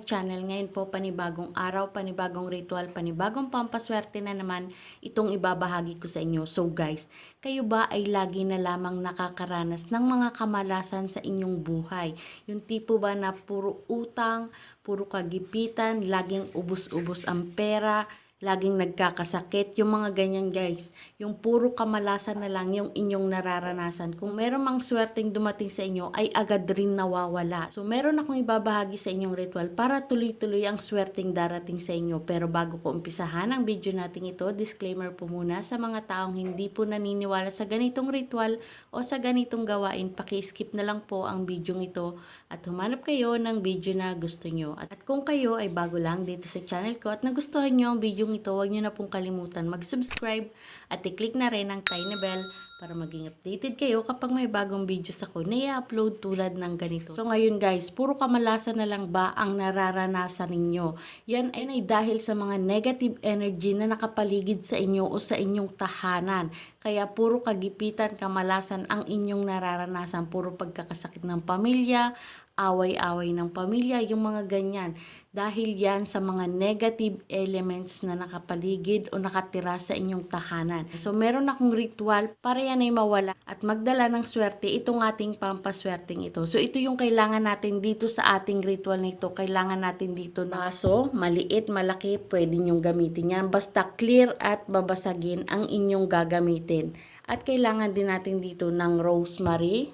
channel. Ngayon po panibagong araw, panibagong ritual, panibagong pampaswerte na naman itong ibabahagi ko sa inyo. So guys, kayo ba ay lagi na lamang nakakaranas ng mga kamalasan sa inyong buhay? Yung tipo ba na puro utang, puro kagipitan, laging ubos-ubos ang pera, laging nagkakasakit, yung mga ganyan guys, yung puro kamalasan na lang yung inyong nararanasan. Kung meron mang swerteng dumating sa inyo, ay agad rin nawawala. So meron akong ibabahagi sa inyong ritual para tuloy-tuloy ang swerteng darating sa inyo. Pero bago ko umpisahan ang video natin ito, disclaimer po muna sa mga taong hindi po naniniwala sa ganitong ritual o sa ganitong gawain, paki-skip na lang po ang video ito at humanap kayo ng video na gusto nyo. At kung kayo ay bago lang dito sa channel ko at nagustuhan nyo ang video ito, huwag nyo na pong kalimutan mag-subscribe at i-click na rin ang tiny bell para maging updated kayo kapag may bagong videos ako na i-upload tulad ng ganito. So ngayon guys, puro kamalasan na lang ba ang nararanasan ninyo? Yan ay dahil sa mga negative energy na nakapaligid sa inyo o sa inyong tahanan. Kaya puro kagipitan, kamalasan ang inyong nararanasan. Puro pagkakasakit ng pamilya, away-away ng pamilya, yung mga ganyan. Dahil yan sa mga negative elements na nakapaligid o nakatira sa inyong tahanan. So meron akong ritual para yan ay mawala at magdala ng swerte itong ating pampaswerteng ito. So ito yung kailangan natin dito sa ating ritual na ito. Kailangan natin dito na baso, maliit, malaki, pwede nyong gamitin yan. Basta clear at babasagin ang inyong gagamitin. At kailangan din natin dito ng rosemary.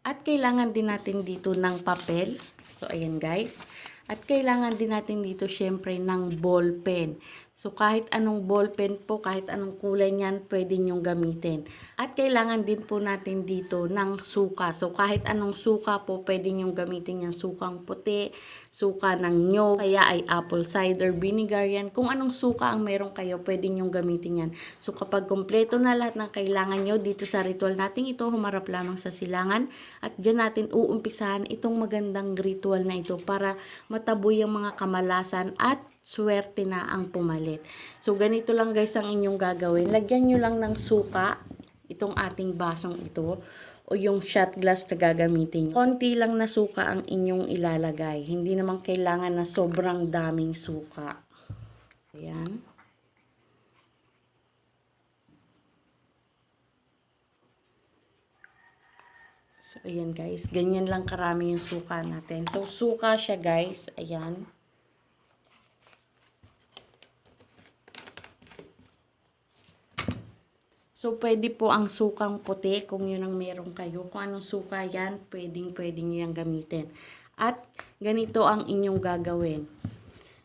At kailangan din natin dito ng papel. So ayan guys. At kailangan din natin dito syempre ng ball pen. So kahit anong ball pen po, kahit anong kulay niyan, pwede nyong gamitin. At kailangan din po natin dito ng suka. So kahit anong suka po, pwede nyong gamitin yan. Sukang puti, suka ng nyog, kaya ay apple cider vinegar yan. Kung anong suka ang meron kayo, pwede nyong gamitin yan. So kapag kompleto na lahat ng kailangan nyo dito sa ritual natin ito, humarap lamang sa silangan. At dyan natin uumpisahan itong magandang ritual na ito para mataboy ang mga kamalasan at swerte na ang pumalit. So ganito lang guys ang inyong gagawin. Lagyan nyo lang ng suka itong ating basong ito o yung shot glass na gagamitin nyo. Konti lang na suka ang inyong ilalagay. Hindi naman kailangan na sobrang daming suka. Ayan. So ayan guys, ganyan lang karami yung suka natin. So suka siya guys, ayan. So, pwede po ang sukang puti kung yun ang meron kayo. Kung anong suka yan, pwede nyo yung gamitin. At ganito ang inyong gagawin.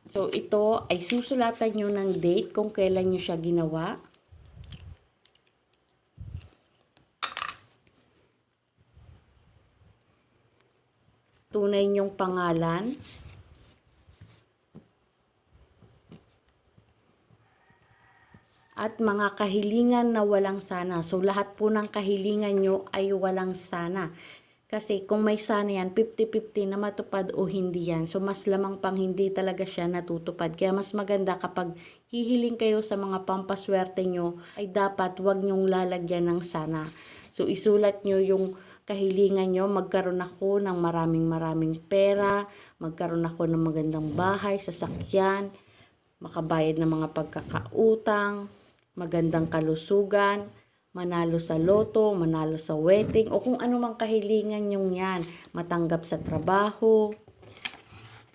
So, ito ay susulatan nyo ng date kung kailan nyo siya ginawa. Tunay nyong pangalan. At mga kahilingan na walang sana. So, lahat po ng kahilingan nyo ay walang sana. Kasi kung may sana yan, 50-50 na matupad o hindi yan. So, mas lamang pang hindi talaga siya natutupad. Kaya mas maganda kapag hihiling kayo sa mga pampaswerte nyo, ay dapat wag nyong lalagyan ng sana. So, isulat nyo yung kahilingan nyo, magkaroon ako ng maraming pera, magkaroon ako ng magandang bahay, sasakyan, makabayad ng mga pagkakautang, magandang kalusugan, manalo sa loto, manalo sa wedding, o kung ano mang kahilingan yung yan, matanggap sa trabaho,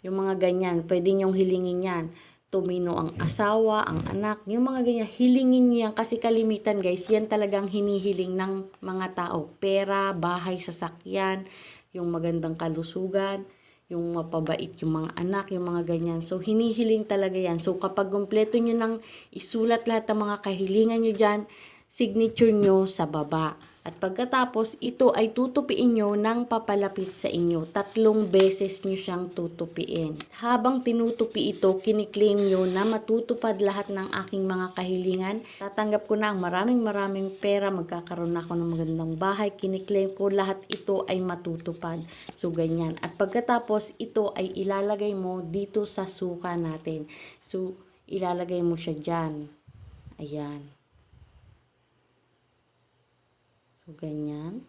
yung mga ganyan, pwede nyong hilingin yan, tumino ang asawa, ang anak, yung mga ganyan, hilingin nyo yan, kasi kalimitan guys, yan talagang hinihiling ng mga tao, pera, bahay, sasakyan, yung magandang kalusugan, yung mapabait yung mga anak, yung mga ganyan. So, hinihiling talaga yan. So, kapag kumpleto nyo nang isulat lahat ng mga kahilingan nyo dyan, signature nyo sa baba. At pagkatapos, ito ay tutupiin nyo ng papalapit sa inyo. 3 beses nyo siyang tutupiin. Habang tinutupi ito, kiniklaim nyo na matutupad lahat ng aking mga kahilingan. Tatanggap ko na ang maraming pera, magkakaroon na ako ng magandang bahay. Kiniklaim ko lahat ito ay matutupad. So, ganyan. At pagkatapos, ito ay ilalagay mo dito sa suka natin. So, ilalagay mo siya dyan. Ayan. So, ganyan.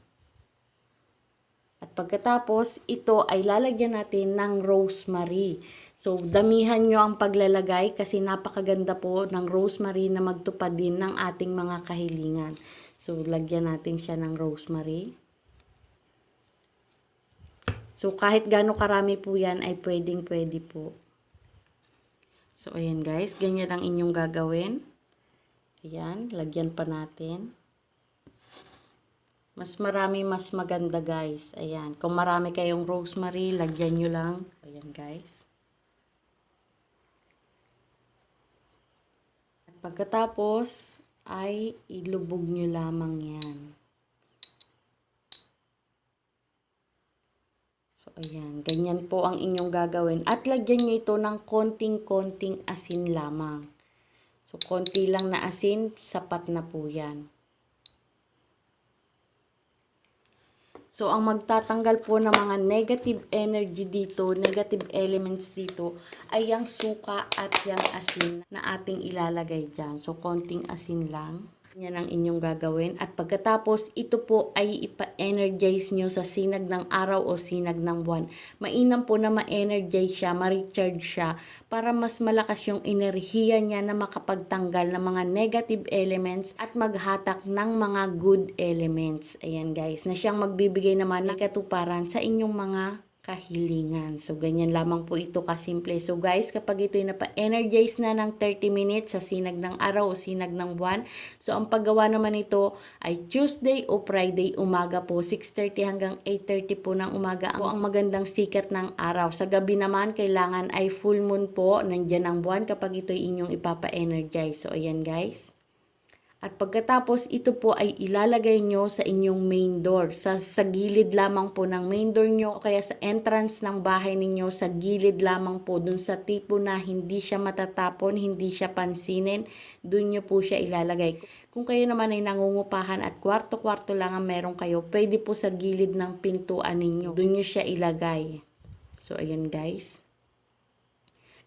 At pagkatapos, ito ay lalagyan natin ng rosemary. So, damihan nyo ang paglalagay kasi napakaganda po ng rosemary na magtupad din ng ating mga kahilingan. So, lagyan natin siya ng rosemary. So, kahit gaano karami po yan ay pwedeng-pwede po. So, ayan guys, ganyan ang inyong gagawin. Ayan, lagyan pa natin. Mas marami, mas maganda guys. Ayan, kung marami kayong rosemary, lagyan nyo lang. Ayan guys. At pagkatapos, ay ilubog nyo lamang yan. So, ayan. Ganyan po ang inyong gagawin. At lagyan nyo ito ng konting-konting asin lamang. So, konti lang na asin, sapat na po yan. So, ang magtatanggal po ng mga negative energy dito, negative elements dito, ay yung suka at yung asin na ating ilalagay dyan. So, konting asin lang. Yan ang inyong gagawin. At pagkatapos, ito po ay ipa-energize nyo sa sinag ng araw o sinag ng buwan. Mainam po na ma-energize siya, ma-recharge siya, para mas malakas yung enerhiya niya na makapagtanggal ng mga negative elements at maghatak ng mga good elements. Ayan guys, na siyang magbibigay naman ng katuparan sa inyong mga kahilingan. So, ganyan lamang po ito kasimple. So, guys, kapag ito'y napa-energize na ng 30 minutes sa sinag ng araw o sinag ng buwan, so, ang paggawa naman ito ay Tuesday o Friday umaga po, 6:30 hanggang 8:30 po ng umaga ang magandang sikat ng araw. Sa gabi naman, kailangan ay full moon po, nandyan ang buwan kapag ito'y inyong ipapa-energize. So, ayan guys. At pagkatapos, ito po ay ilalagay nyo sa inyong main door. Sa gilid lamang po ng main door nyo o kaya sa entrance ng bahay ninyo, sa gilid lamang po, dun sa tipo na hindi siya matatapon, hindi siya pansinin, dun nyo po siya ilalagay. Kung kayo naman ay nangungupahan at kwarto-kwarto lang ang meron kayo, pwede po sa gilid ng pintuan ninyo. Dun nyo siya ilagay. So, ayan guys.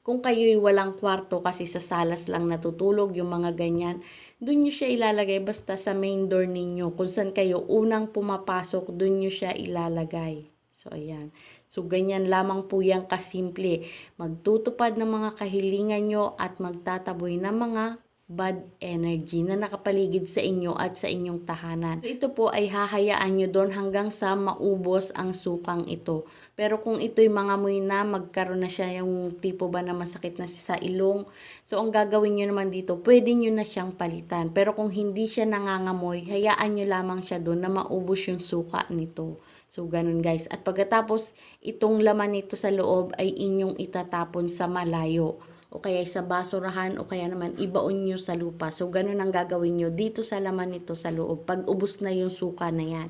Kung kayo'y walang kwarto kasi sa salas lang natutulog, yung mga ganyan, dun nyo siya ilalagay basta sa main door ninyo. Kung saan kayo unang pumapasok, dun nyo siya ilalagay. So, ayan. So, ganyan lamang po yan kasimple. Magtutupad ng mga kahilingan nyo at magtataboy ng mga bad energy na nakapaligid sa inyo at sa inyong tahanan. So, ito po ay hahayaan nyo doon hanggang sa maubos ang sukang ito. Pero kung ito'y mangamoy na, magkaroon na siya yung tipo ba na masakit na sa ilong. So, ang gagawin nyo naman dito, pwede nyo na siyang palitan. Pero kung hindi siya nangangamoy, hayaan nyo lamang siya doon na maubos yung suka nito. So, ganun guys. At pagkatapos, itong laman nito sa loob ay inyong itatapon sa malayo. O kaya sa basurahan o kaya naman ibaon nyo sa lupa. So, ganun ang gagawin nyo dito sa laman nito sa loob. Pag ubos na yung suka na yan.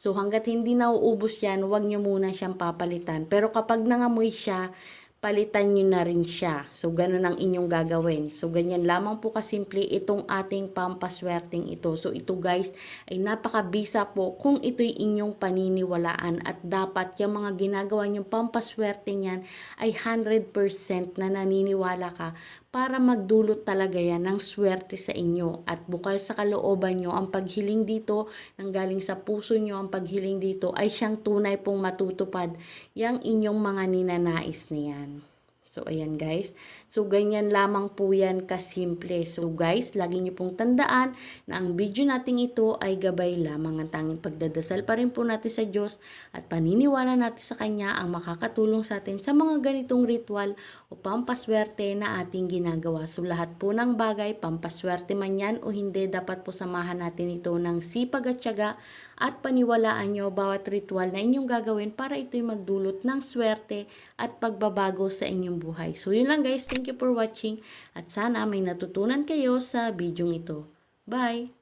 So, hanggat hindi nauubos yan, huwag nyo muna siyang papalitan. Pero kapag nangamoy siya, palitan nyo na rin siya. So, ganun ang inyong gagawin. So, ganyan lamang po kasimple itong ating pampaswerteng ito. So, ito guys ay napakabisa po kung ito'y inyong paniniwalaan at dapat yung mga ginagawa nyong pampaswerte niyan ay 100% na naniniwala ka para magdulot talaga yan ng swerte sa inyo. At bukal sa kalooban nyo, ang paghiling dito, nanggaling sa puso nyo, ang paghiling dito ay siyang tunay pong matutupad yung inyong mga ninanais na yan. So, ayan guys. So, ganyan lamang po yan kasimple. So, guys, lagi nyo pong tandaan na ang video natin ito ay gabay lamang. Ang tanging pagdadasal pa rin po natin sa Diyos at paniniwala natin sa Kanya ang makakatulong sa atin sa mga ganitong ritual o pampaswerte na ating ginagawa. So, lahat po ng bagay, pampaswerte man yan o hindi, dapat po samahan natin ito ng sipag at tiyaga at paniwalaan nyo bawat ritual na inyong gagawin para ito'y magdulot ng swerte at pagbabago sa inyong buhay. So, yun lang guys. Thank you for watching at sana may natutunan kayo sa video ito. Bye!